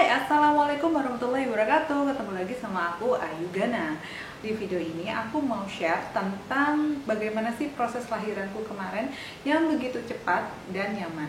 Assalamualaikum warahmatullahi wabarakatuh. Ketemu lagi sama aku, Ayu Gana. Di video ini aku mau share tentang bagaimana sih proses lahiranku kemarin yang begitu cepat dan nyaman.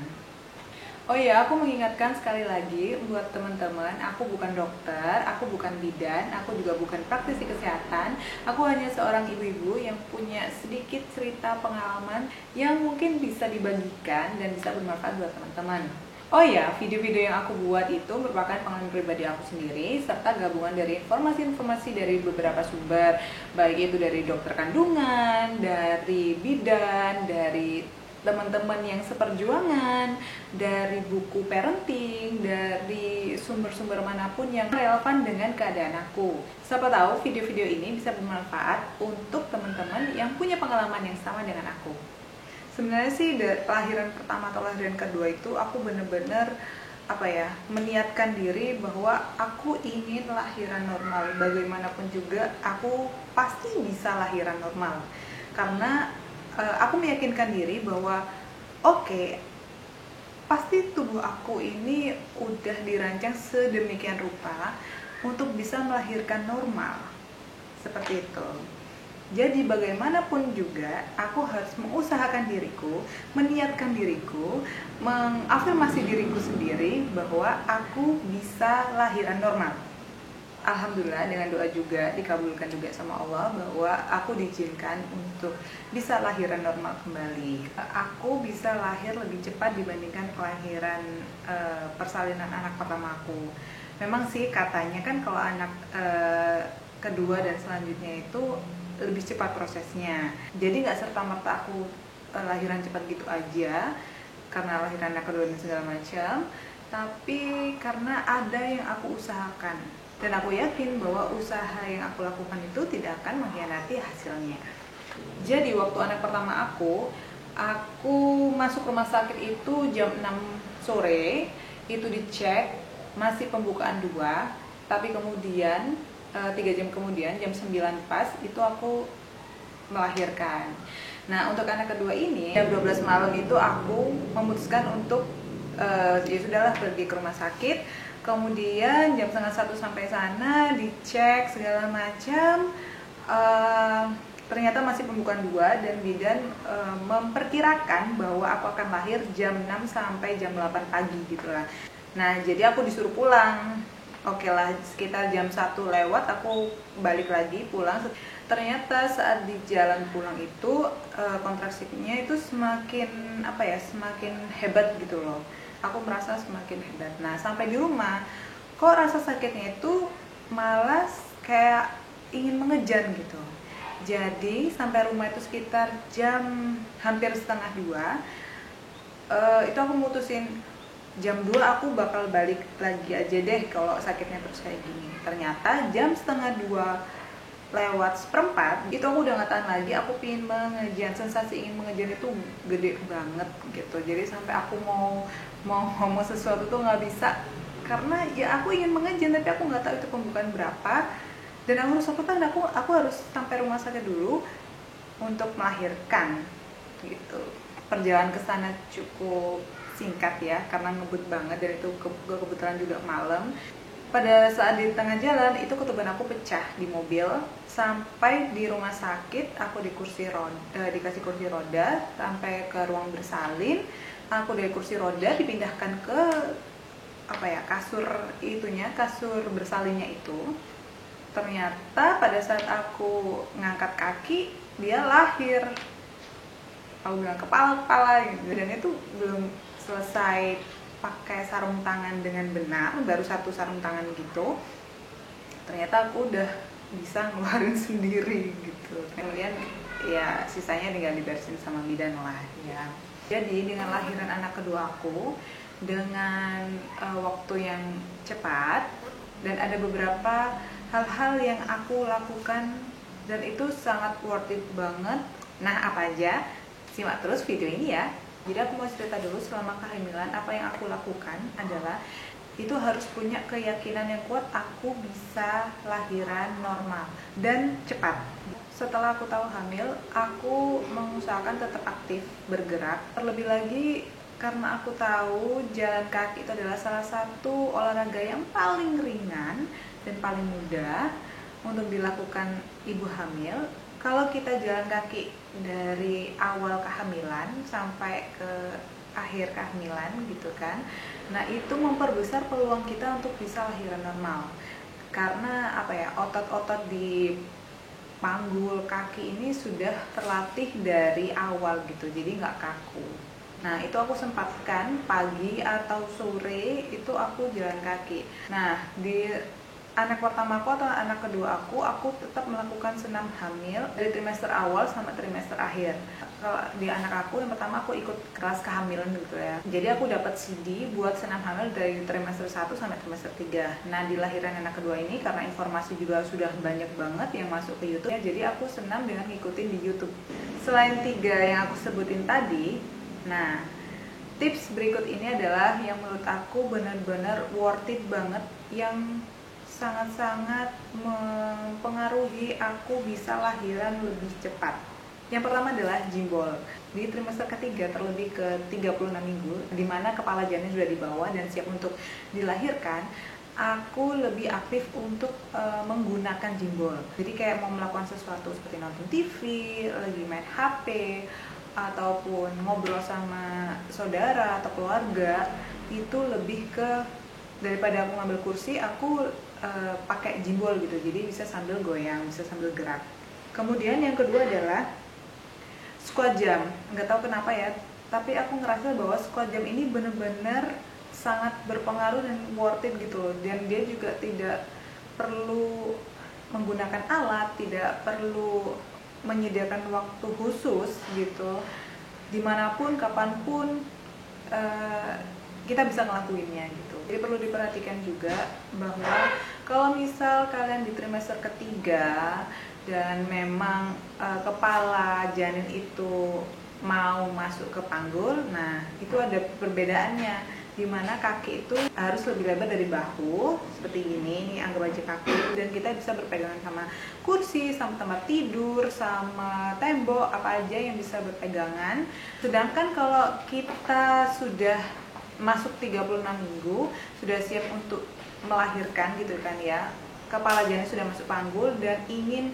Oh iya, aku mengingatkan sekali lagi buat teman-teman, aku bukan dokter, aku bukan bidan, aku juga bukan praktisi kesehatan. Aku hanya seorang ibu-ibu yang punya sedikit cerita pengalaman yang mungkin bisa dibagikan dan bisa bermanfaat buat teman-teman. Oh ya, video-video yang aku buat itu merupakan pengalaman pribadi aku sendiri serta gabungan dari informasi-informasi dari beberapa sumber, baik itu dari dokter kandungan, dari bidan, dari teman-teman yang seperjuangan, dari buku parenting, dari sumber-sumber manapun yang relevan dengan keadaan aku. Siapa tahu video-video ini bisa bermanfaat untuk teman-teman yang punya pengalaman yang sama dengan aku. Sebenarnya sih lahiran pertama atau lahiran kedua itu aku bener-bener meniatkan diri bahwa aku ingin lahiran normal. Bagaimanapun juga aku pasti bisa lahiran normal karena aku meyakinkan diri bahwa pasti tubuh aku ini udah dirancang sedemikian rupa untuk bisa melahirkan normal seperti itu. Jadi bagaimanapun juga aku harus mengusahakan diriku, meniatkan diriku, mengafirmasi diriku sendiri bahwa aku bisa lahiran normal. Alhamdulillah dengan doa juga dikabulkan juga sama Allah bahwa aku diizinkan untuk bisa lahiran normal kembali. Aku bisa lahir lebih cepat dibandingkan kelahiran persalinan anak pertama aku. Memang sih katanya kan kalau anak kedua dan selanjutnya itu lebih cepat prosesnya. Jadi nggak serta-merta aku lahiran cepat gitu aja karena lahiran anak kedua dan segala macam, tapi karena ada yang aku usahakan dan aku yakin bahwa usaha yang aku lakukan itu tidak akan mengkhianati hasilnya. Jadi waktu anak pertama aku masuk rumah sakit itu jam 6 sore, itu dicek masih pembukaan 2, tapi kemudian 3 jam kemudian jam 9 pas itu aku melahirkan. Nah untuk anak kedua ini jam 12 malam itu aku memutuskan untuk ya sudahlah pergi ke rumah sakit. Kemudian jam setengah 1 sampai sana dicek segala macam, ternyata masih pembukaan 2 dan bidan memperkirakan bahwa aku akan lahir jam 6 sampai jam 8 pagi gitulah. Nah jadi aku disuruh pulang. Oke lah, sekitar jam 1 lewat aku balik lagi pulang. Ternyata saat di jalan pulang itu kontraksinya itu semakin semakin hebat gitu loh. Aku merasa semakin hebat. Nah sampai di rumah kok rasa sakitnya itu malah kayak ingin mengejar gitu. Jadi sampai rumah itu sekitar jam hampir setengah 2. Itu aku mutusin jam 2 aku bakal balik lagi aja deh kalau sakitnya terus kayak gini. Ternyata jam setengah 2 lewat seperempat itu aku udah gak tahan lagi, aku pengen mengejar. Sensasi ingin mengejar itu gede banget gitu. Jadi sampai aku mau ngomong sesuatu tuh gak bisa karena ya aku ingin mengejar tapi aku gak tahu itu pembukaan berapa. Dan aku harus sampai rumah sakit dulu untuk melahirkan gitu. Perjalanan ke sana cukup singkat ya karena ngebut banget dan itu kebetulan juga malam. Pada saat di tengah jalan itu ketuban aku pecah di mobil. Sampai di rumah sakit aku dikasih kursi roda sampai ke ruang bersalin. Aku dari kursi roda dipindahkan ke kasur bersalinnya itu. Ternyata pada saat aku ngangkat kaki dia lahir. Aku bilang kepala gitu dan itu belum selesai pakai sarung tangan dengan benar, baru 1 sarung tangan gitu. Ternyata aku udah bisa ngeluarin sendiri gitu. Kemudian ya sisanya tinggal dibersihin sama bidan lah ya. Jadi dengan lahiran anak kedua aku dengan waktu yang cepat dan ada beberapa hal-hal yang aku lakukan dan itu sangat worth it banget. Nah apa aja? Simak terus video ini ya. Jadi aku mau cerita dulu selama kehamilan apa yang aku lakukan adalah itu harus punya keyakinan yang kuat aku bisa lahiran normal dan cepat. Setelah aku tahu hamil, aku mengusahakan tetap aktif bergerak. Terlebih lagi Karena aku tahu jalan kaki itu adalah salah satu olahraga yang paling ringan dan paling mudah untuk dilakukan ibu hamil. Kalau kita jalan kaki dari awal kehamilan sampai ke akhir kehamilan gitu kan, nah itu memperbesar peluang kita untuk bisa lahiran normal. Karena apa ya, otot-otot di panggul kaki ini sudah terlatih dari awal gitu, jadi nggak kaku. Nah itu aku sempatkan pagi atau sore itu aku jalan kaki. Nah di anak pertama aku atau anak kedua aku tetap melakukan senam hamil dari trimester awal sama trimester akhir. Kalau di anak aku yang pertama aku ikut kelas kehamilan gitu ya. Jadi aku dapat CD buat senam hamil dari trimester 1 sampai trimester 3. Nah di lahiran anak kedua ini karena informasi juga sudah banyak banget yang masuk ke YouTube ya, jadi aku senam dengan ngikutin di YouTube. Selain 3 yang aku sebutin tadi, nah tips berikut ini adalah yang menurut aku benar-benar worth it banget, yang sangat-sangat mempengaruhi aku bisa lahiran lebih cepat. Yang pertama adalah jimbol. Di trimester ketiga terlebih ke 36 minggu, di mana kepala janin sudah di bawah dan siap untuk dilahirkan, aku lebih aktif untuk menggunakan jimbol. Jadi kayak mau melakukan sesuatu seperti nonton TV, lagi main HP, ataupun ngobrol sama saudara atau keluarga, itu lebih ke daripada aku ngambil kursi, aku pakai jimbol gitu, jadi bisa sambil goyang, bisa sambil gerak. Kemudian yang kedua adalah squat jump. Nggak tahu kenapa ya, tapi aku ngerasa bahwa squat jump ini bener-bener sangat berpengaruh dan worth it gitu loh. Dan dia juga tidak perlu menggunakan alat, tidak perlu menyediakan waktu khusus gitu. Dimanapun, kapanpun kita bisa ngelakuinnya gitu. Jadi perlu diperhatikan juga bahwa kalau misal kalian di trimester ketiga dan memang kepala janin itu mau masuk ke panggul, nah itu ada perbedaannya, dimana kaki itu harus lebih lebar dari bahu seperti ini anggap aja kaki, dan kita bisa berpegangan sama kursi, sama tempat tidur, sama tembok, apa aja yang bisa berpegangan. Sedangkan kalau kita sudah masuk 36 minggu, sudah siap untuk melahirkan gitu kan ya, kepala janin sudah masuk panggul dan ingin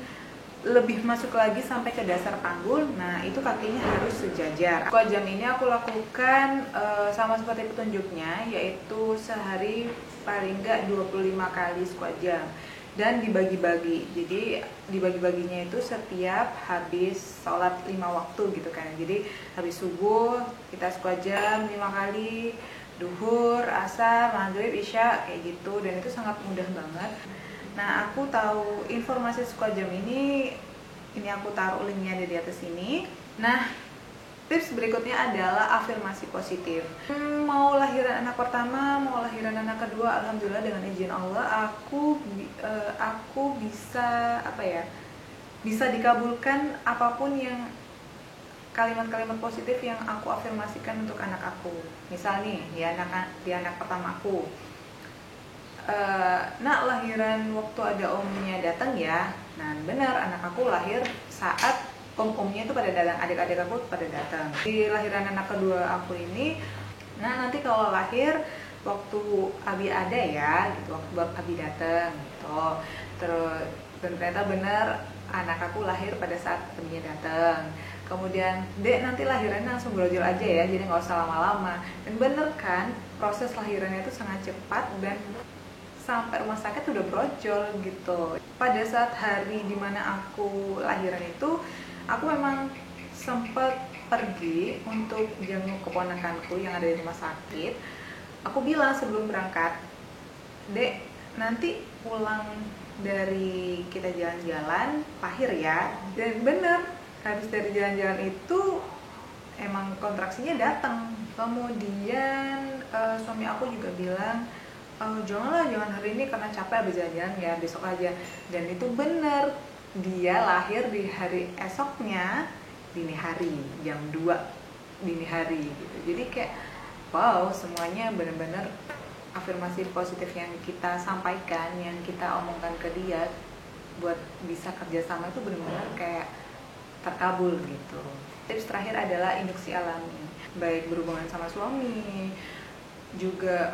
lebih masuk lagi sampai ke dasar panggul, nah itu kakinya harus sejajar. Squat jump ini aku lakukan sama seperti petunjuknya, yaitu sehari paling enggak 25 kali squat jump dan dibagi-bagi. Jadi dibagi-baginya itu setiap habis sholat 5 waktu gitu kan. Jadi habis subuh kita squat jump 5 kali, duhur, asar, maghrib, isya kayak gitu, dan itu sangat mudah banget. Nah aku tahu informasi squat jump ini aku taruh linknya di atas ini. Nah tips berikutnya adalah afirmasi positif. Mau lahiran anak pertama, mau lahiran anak kedua, alhamdulillah dengan izin Allah aku bisa bisa dikabulkan apapun yang kalimat-kalimat positif yang aku afirmasikan untuk anak aku. Misal nih di anak pertama aku, nak lahiran waktu ada omnya datang ya. Nah benar, anak aku lahir saat om-omnya itu pada datang, adik-adik aku pada datang. Di lahiran anak kedua aku ini, nah nanti kalau lahir waktu Abi ada ya gitu, waktu Abi datang gitu. Terus ternyata benar anak aku lahir pada saat Abinya datang. Kemudian dek nanti lahirannya langsung brojol aja ya, jadi nggak usah lama-lama. Dan bener kan, proses lahirannya itu sangat cepat dan sampai rumah sakit udah brojol gitu. Pada saat hari dimana aku lahiran itu, aku memang sempat pergi untuk jenguk keponakanku yang ada di rumah sakit. Aku bilang sebelum berangkat, dek nanti pulang dari kita jalan-jalan lahir ya. Dan bener, habis dari jalan-jalan itu emang kontraksinya datang. Kemudian suami aku juga bilang, jangan hari ini karena capek habis jalan-jalan ya, besok aja. Dan itu bener, dia lahir di hari esoknya dini hari, jam 2 dini hari gitu. Jadi kayak wow, semuanya bener-bener afirmasi positif yang kita sampaikan, yang kita omongkan ke dia buat bisa kerjasama itu bener-bener kayak terkabul gitu. Tips terakhir adalah induksi alami. baik berhubungan sama suami, juga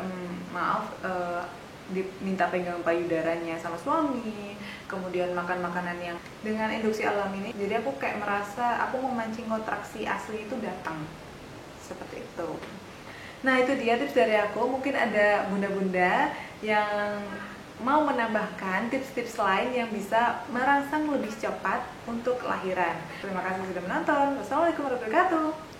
diminta pegang payudaranya sama suami, kemudian makan makanan yang dengan induksi alam ini. Jadi aku kayak merasa aku memancing kontraksi asli itu datang seperti itu. Nah itu dia tips dari aku. Mungkin ada bunda-bunda yang mau menambahkan tips-tips lain yang bisa merangsang lebih cepat untuk kelahiran. Terima kasih sudah menonton. Wassalamualaikum warahmatullahi wabarakatuh.